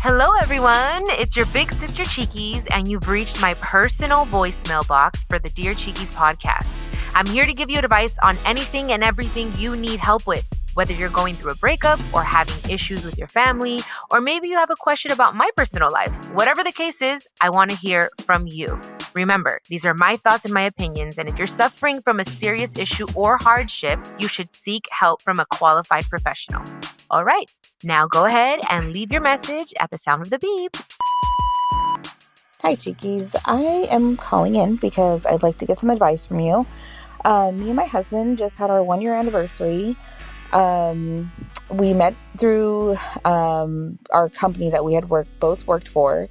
Hello, everyone. It's your big sister Chiquis, and you've reached my personal voicemail box for the Dear Chiquis podcast. I'm here to give you advice on anything and everything you need help with, whether you're going through a breakup or having issues with your family, or maybe you have a question about my personal life. Whatever the case is, I want to hear from you. Remember, these are my thoughts and my opinions, and if you're suffering from a serious issue or hardship, you should seek help from a qualified professional. All right, now go ahead and leave your message at the sound of the beep. Hi, Chiquis. I am calling in because I'd like to get some advice from you. Me and my husband just had our 1-year anniversary. We met through our company that we had both worked for.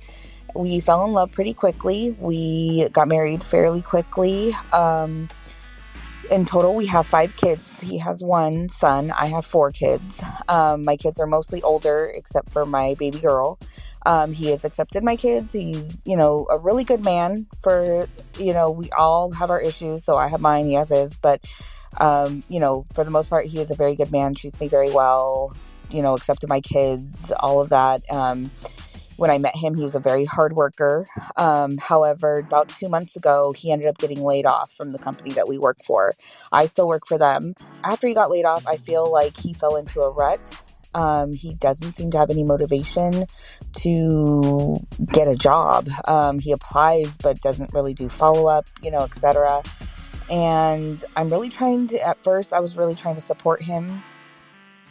We fell in love pretty quickly. We got married fairly quickly. In total, we have 5 kids. He has 1 son. I have 4 kids. My kids are mostly older, except for my baby girl. He has accepted my kids. He's, a really good man for, we all have our issues. So I have mine, he has his. But, for the most part, he is a very good man, treats me very well, accepted my kids, all of that. When I met him, he was a very hard worker. However, about 2 months ago, he ended up getting laid off from the company that we work for. I still work for them. After he got laid off, I feel like he fell into a rut. He doesn't seem to have any motivation to get a job. He applies, but doesn't really do follow-up, etc. And at first, I was really trying to support him.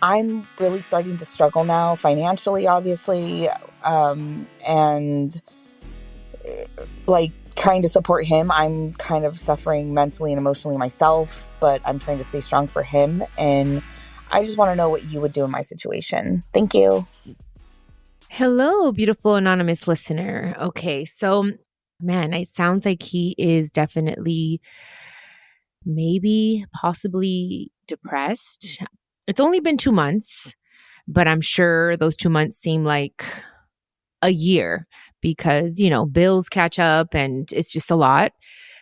I'm really starting to struggle now financially, obviously, and trying to support him. I'm kind of suffering mentally and emotionally myself, but I'm trying to stay strong for him. And I just want to know what you would do in my situation. Thank you. Hello, beautiful anonymous listener. Okay, so man, it sounds like he is definitely possibly depressed. It's only been 2 months, but I'm sure those 2 months seem like a year because, bills catch up and it's just a lot.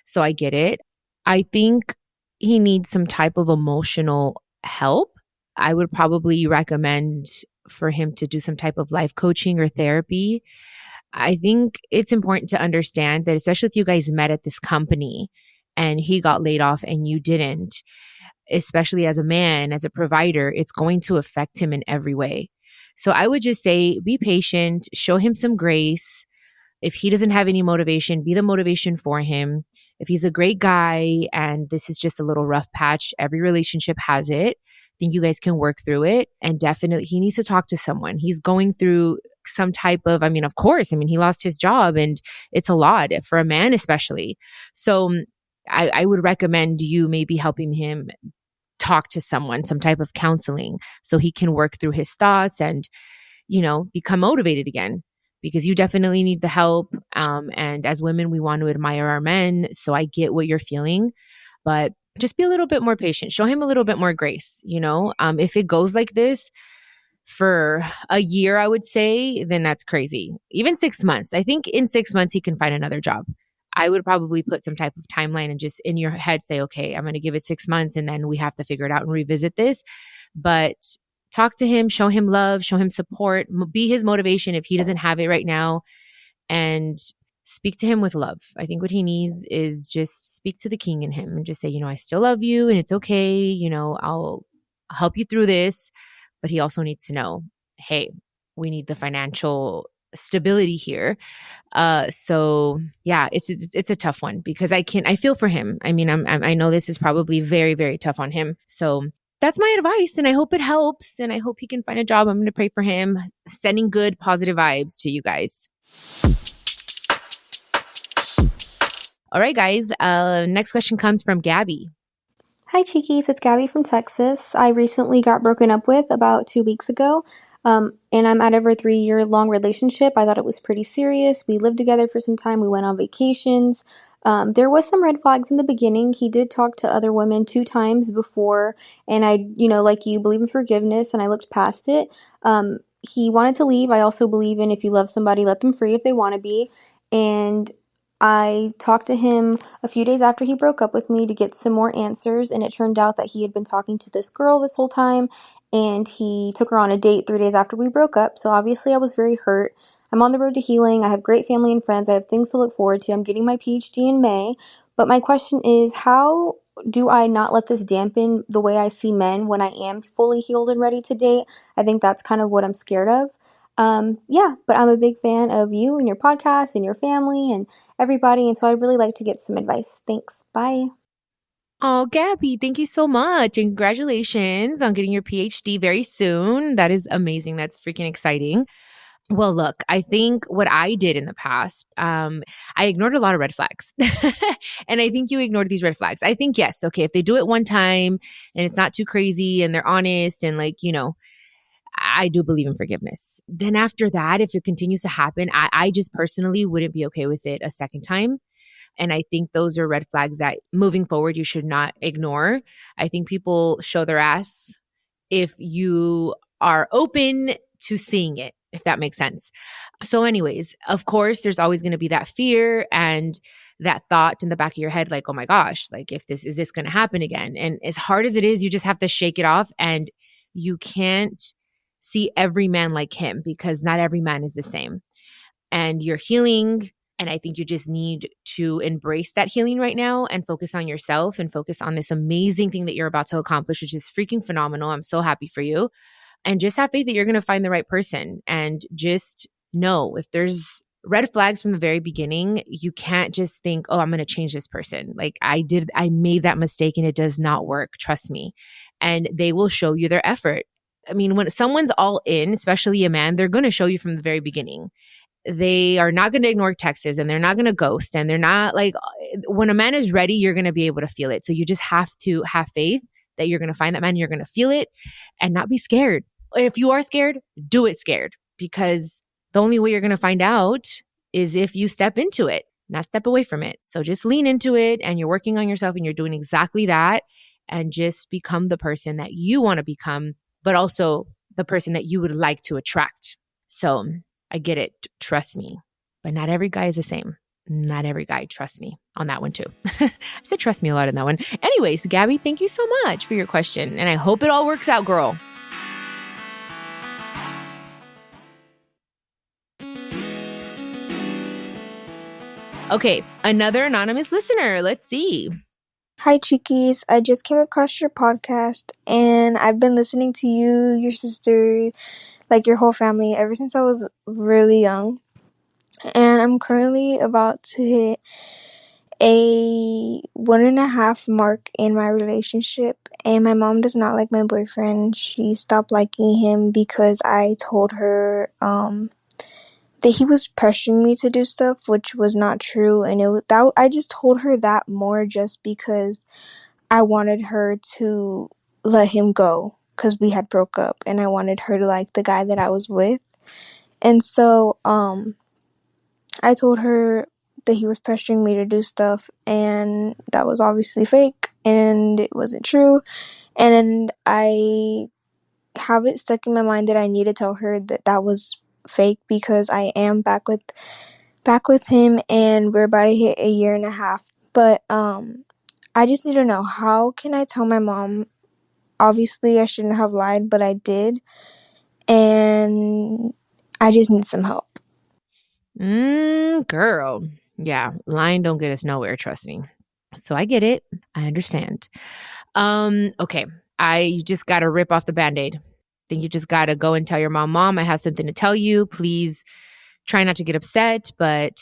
So I get it. I think he needs some type of emotional help. I would probably recommend for him to do some type of life coaching or therapy. I think it's important to understand that, especially if you guys met at this company and he got laid off and you didn't, especially as a man, as a provider, it's going to affect him in every way. So I would just say, be patient, show him some grace. If he doesn't have any motivation, be the motivation for him. If he's a great guy and this is just a little rough patch, every relationship has it. I think you guys can work through it. And definitely he needs to talk to someone. He's going through some type of, of course, he lost his job and it's a lot for a man especially. So I would recommend you maybe helping him talk to someone, some type of counseling, so he can work through his thoughts and, become motivated again, because you definitely need the help. And as women, we want to admire our men. So I get what you're feeling, but just be a little bit more patient. Show him a little bit more grace. If it goes like this for a year, I would say, then that's crazy. Even 6 months. I think in 6 months, he can find another job. I would probably put some type of timeline and just in your head say, okay, I'm going to give it 6 months and then we have to figure it out and revisit this. But talk to him, show him love, show him support, be his motivation if he doesn't have it right now, and speak to him with love. I think what he needs is just speak to the king in him and just say, I still love you and it's okay. I'll help you through this. But he also needs to know, hey, we need the financial stability here. So yeah, it's a tough one because I feel for him. I know this is probably very, very tough on him. So that's my advice, and I hope it helps, and I hope he can find a job. I'm going to pray for him, sending good, positive vibes to you guys. All right, guys. Next question comes from Gaby. Hi, Chiquis. It's Gaby from Texas. I recently got broken up with about 2 weeks ago. And I'm out of a 3-year-long relationship. I thought it was pretty serious. We lived together for some time. We went on vacations. There was some red flags in the beginning. He did talk to other women 2 times before. And I, like you, believe in forgiveness. And I looked past it. He wanted to leave. I also believe in if you love somebody, let them free if they want to be. And I talked to him a few days after he broke up with me to get some more answers, and it turned out that he had been talking to this girl this whole time, and he took her on a date 3 days after we broke up. So obviously I was very hurt. I'm on the road to healing. I have great family and friends. I have things to look forward to. I'm getting my PhD in May. But my question is, how do I not let this dampen the way I see men when I am fully healed and ready to date? I think that's kind of what I'm scared of. Yeah, but I'm a big fan of you and your podcast and your family and everybody. And so I'd really like to get some advice. Thanks. Bye. Oh, Gabby, thank you so much. And congratulations on getting your PhD very soon. That is amazing. That's freaking exciting. Well, look, I think what I did in the past, I ignored a lot of red flags. And I think you ignored these red flags. I think, yes, okay, if they do it one time and it's not too crazy and they're honest and like, I do believe in forgiveness. Then after that, if it continues to happen, I just personally wouldn't be okay with it a second time. And I think those are red flags that moving forward, you should not ignore. I think people show their ass if you are open to seeing it, if that makes sense. So anyways, of course, there's always going to be that fear and that thought in the back of your head, like, oh my gosh, like if this, is this going to happen again? And as hard as it is, you just have to shake it off, and you can't see every man like him because not every man is the same. And you're healing. And I think you just need to embrace that healing right now and focus on yourself and focus on this amazing thing that you're about to accomplish, which is freaking phenomenal. I'm so happy for you. And just have faith that you're going to find the right person. And just know if there's red flags from the very beginning, you can't just think, oh, I'm going to change this person. Like I made that mistake and it does not work. Trust me. And they will show you their effort. I mean, when someone's all in, especially a man, they're going to show you from the very beginning. They are not going to ignore texts, and they're not going to ghost, and they're not like, when a man is ready, you're going to be able to feel it. So you just have to have faith that you're going to find that man, you're going to feel it and not be scared. And if you are scared, do it scared, because the only way you're going to find out is if you step into it, not step away from it. So just lean into it, and you're working on yourself, and you're doing exactly that, and just become the person that you want to become, but also the person that you would like to attract. So I get it. Trust me. But not every guy is the same. Not every guy. Trust me on that one too. I said trust me a lot in that one. Anyways, Gabby, thank you so much for your question. And I hope it all works out, girl. Okay, another anonymous listener. Let's see. Hi, Chiquis. I just came across your podcast, and I've been listening to you, your sister, like your whole family, ever since I was really young. And I'm currently about to hit a 1.5 mark in my relationship, and my mom does not like my boyfriend. She stopped liking him because I told her that he was pressuring me to do stuff, which was not true. And I just told her that more just because I wanted her to let him go, because we had broke up, and I wanted her to like the guy that I was with. And so I told her that he was pressuring me to do stuff, and that was obviously fake and it wasn't true. And I have it stuck in my mind that I need to tell her that that was fake, because I am back with him, and we're about to hit a 1.5 years. But I just need to know, how can I tell my mom? Obviously I shouldn't have lied, but I did, and I just need some help. Girl. Yeah, lying don't get us nowhere, trust me. So I get it. I understand. Okay. You just got to rip off the Band-Aid. Think you just got to go and tell your mom, I have something to tell you. Please try not to get upset, but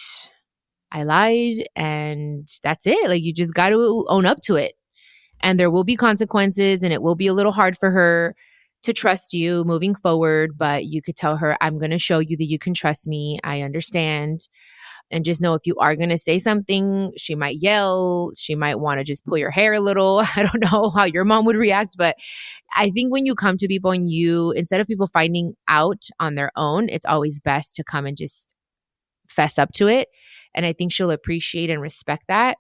I lied, and that's it. Like, you just got to own up to it. And there will be consequences, and it will be a little hard for her to trust you moving forward, but you could tell her, I'm going to show you that you can trust me. I understand. And just know, if you are going to say something, she might yell. She might want to just pull your hair a little. I don't know how your mom would react, but I think when you come to people and instead of people finding out on their own, it's always best to come and just fess up to it. And I think she'll appreciate and respect that.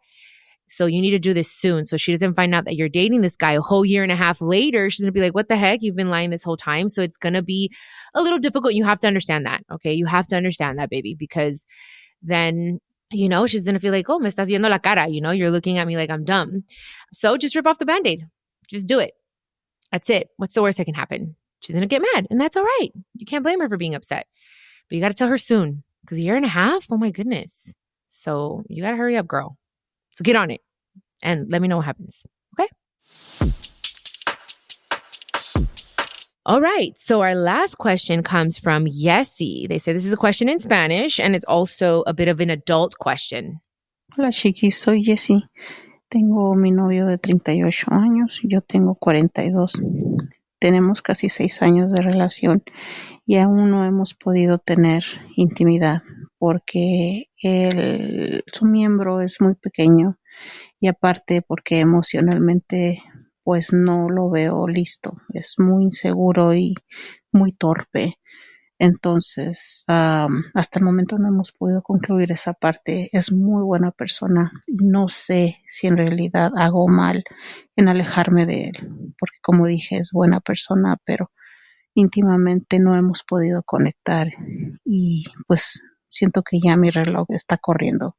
So you need to do this soon, so she doesn't find out that you're dating this guy a whole 1.5 years later. She's going to be like, what the heck? You've been lying this whole time. So it's going to be a little difficult. You have to understand that. Okay. You have to understand that, baby, because then she's going to feel like, oh, me estás viendo la cara, you're looking at me like I'm dumb. So just rip off the Band-Aid. Just do it. That's it. What's the worst that can happen? She's going to get mad, and that's all right. You can't blame her for being upset. But you got to tell her soon, because a year and a half, oh my goodness. So you got to hurry up, girl. So get on it and let me know what happens. Okay? All right. So our last question comes from Yesi. They say this is a question in Spanish, and it's also a bit of an adult question. Hola, Chiquis. Soy Yesi. Tengo mi novio de 38 años y yo tengo 42. Tenemos casi 6 años de relación y aún no hemos podido tener intimidad porque su miembro es muy pequeño y aparte porque emocionalmente pues no lo veo listo. Es muy inseguro y muy torpe. Entonces, hasta el momento no hemos podido concluir esa parte. Es muy buena persona y no sé si en realidad hago mal en alejarme de él, porque como dije, es buena persona, pero íntimamente no hemos podido conectar y pues siento que ya mi reloj está corriendo.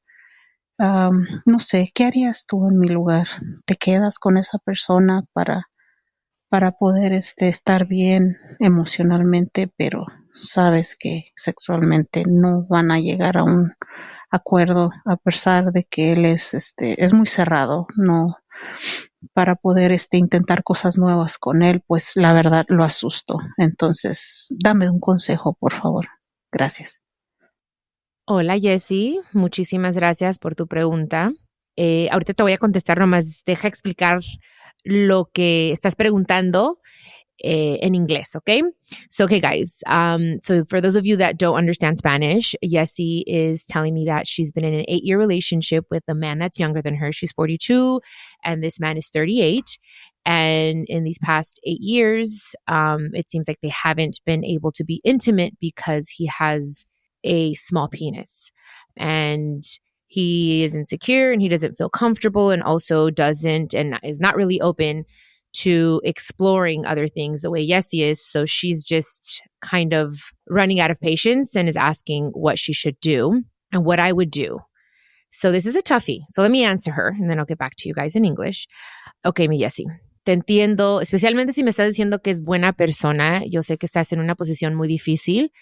No sé, ¿qué harías tú en mi lugar? ¿Te quedas con esa persona para poder estar bien emocionalmente, pero sabes que sexualmente no van a llegar a un acuerdo a pesar de que él es muy cerrado, no para poder intentar cosas nuevas con él, pues la verdad lo asusto. Entonces, dame un consejo, por favor. Gracias. Hola, Yesi. Muchísimas gracias por tu pregunta. Ahorita te voy a contestar, nomás deja explicar lo que estás preguntando in English, okay? So, okay, guys. So for those of you that don't understand Spanish, Yesi is telling me that she's been in an 8-year relationship with a man that's younger than her. She's 42, and this man is 38. And in these past 8 years, it seems like they haven't been able to be intimate because he has a small penis. And he is insecure and he doesn't feel comfortable and also doesn't and is not really open to exploring other things the way Yesi is. So she's just kind of running out of patience and is asking what she should do and what I would do. So this is a toughie. So let me answer her and then I'll get back to you guys in English. Okay, mi Yesi. Te entiendo, especialmente si me estás diciendo que es buena persona. Yo sé que estás en una posición muy difícil.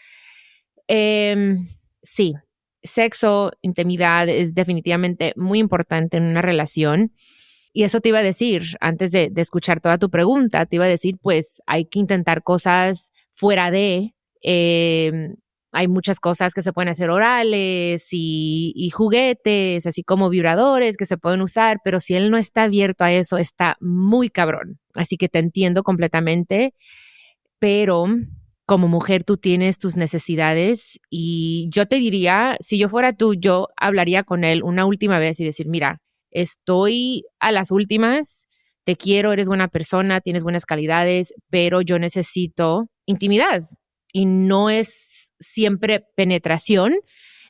Sí, sexo, intimidad es definitivamente muy importante en una relación. Y eso te iba a decir, antes de escuchar toda tu pregunta, te iba a decir, pues hay que intentar cosas fuera de, hay muchas cosas que se pueden hacer orales y juguetes, así como vibradores que se pueden usar, pero si él no está abierto a eso, está muy cabrón. Así que te entiendo completamente, pero como mujer tú tienes tus necesidades y yo te diría, si yo fuera tú, yo hablaría con él una última vez y decir, mira, estoy a las últimas, te quiero, eres buena persona, tienes buenas calidades, pero yo necesito intimidad y no es siempre penetración,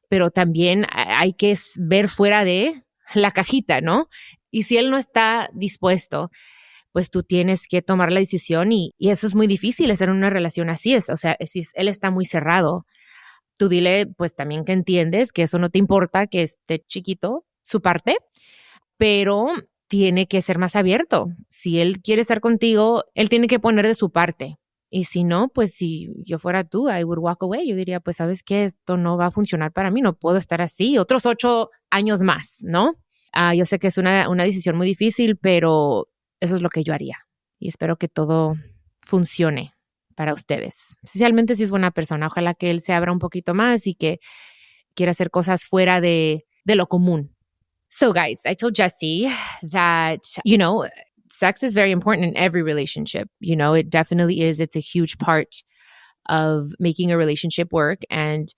pero también hay que ver fuera de la cajita, ¿no? Y si él no está dispuesto, pues tú tienes que tomar la decisión y eso es muy difícil, estar en una relación así. O sea, si él está muy cerrado, tú dile pues también que entiendes que eso no te importa, que esté chiquito su parte, pero tiene que ser más abierto. Si él quiere estar contigo, él tiene que poner de su parte. Y si no, pues si yo fuera tú, I would walk away. Yo diría, pues sabes qué, esto no va a funcionar para mí, no puedo estar así otros 8 años más, ¿no? Yo sé que es una decisión muy difícil, pero eso es lo que yo haría y espero que todo funcione para ustedes. Especialmente si es buena persona. Ojalá que él se abra un poquito más y que quiera hacer cosas fuera de lo común. So guys, I told Yesi that, sex is very important in every relationship. It definitely is. It's a huge part of making a relationship work. And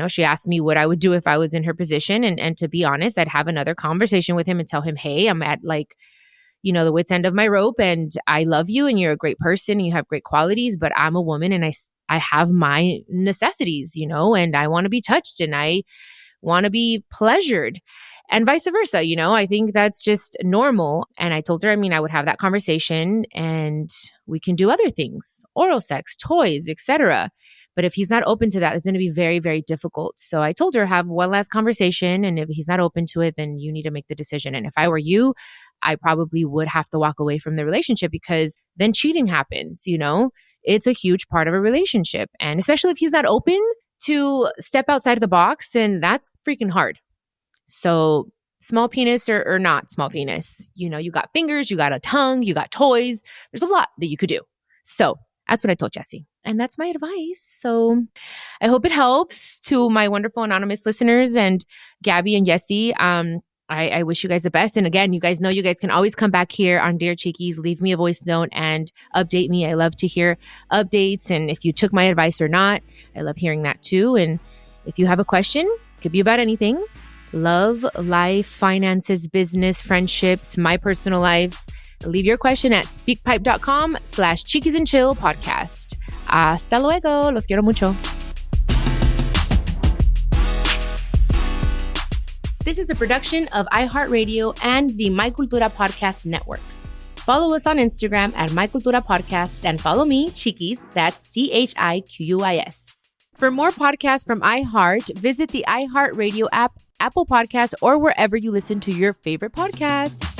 she asked me what I would do if I was in her position. And to be honest, I'd have another conversation with him and tell him, hey, I'm at the wit's end of my rope and I love you and you're a great person and you have great qualities, but I'm a woman and I have my necessities, and I want to be touched and I want to be pleasured. And vice versa, I think that's just normal. And I told her, I would have that conversation and we can do other things, oral sex, toys, etc. But if he's not open to that, it's going to be very, very difficult. So I told her, have one last conversation. And if he's not open to it, then you need to make the decision. And if I were you, I probably would have to walk away from the relationship because then cheating happens, It's a huge part of a relationship. And especially if he's not open to step outside of the box, then that's freaking hard. So small penis or not small penis, you got fingers, you got a tongue, you got toys. There's a lot that you could do. So that's what I told Yesi. And that's my advice. So I hope it helps to my wonderful anonymous listeners and Gaby and Yesi. I wish you guys the best. And again, you guys know you guys can always come back here on Dear Chiquis, leave me a voice note and update me. I love to hear updates. And if you took my advice or not, I love hearing that too. And if you have a question, it could be about anything. Love, life, finances, business, friendships, my personal life. Leave your question at speakpipe.com/Chiquis and Chill podcast. Hasta luego. Los quiero mucho. This is a production of iHeartRadio and the My Cultura Podcast Network. Follow us on Instagram at My Cultura Podcast and follow me, Chiquis, that's CHIQUIS. For more podcasts from iHeart, visit the iHeartRadio app, Apple Podcasts, or wherever you listen to your favorite podcast.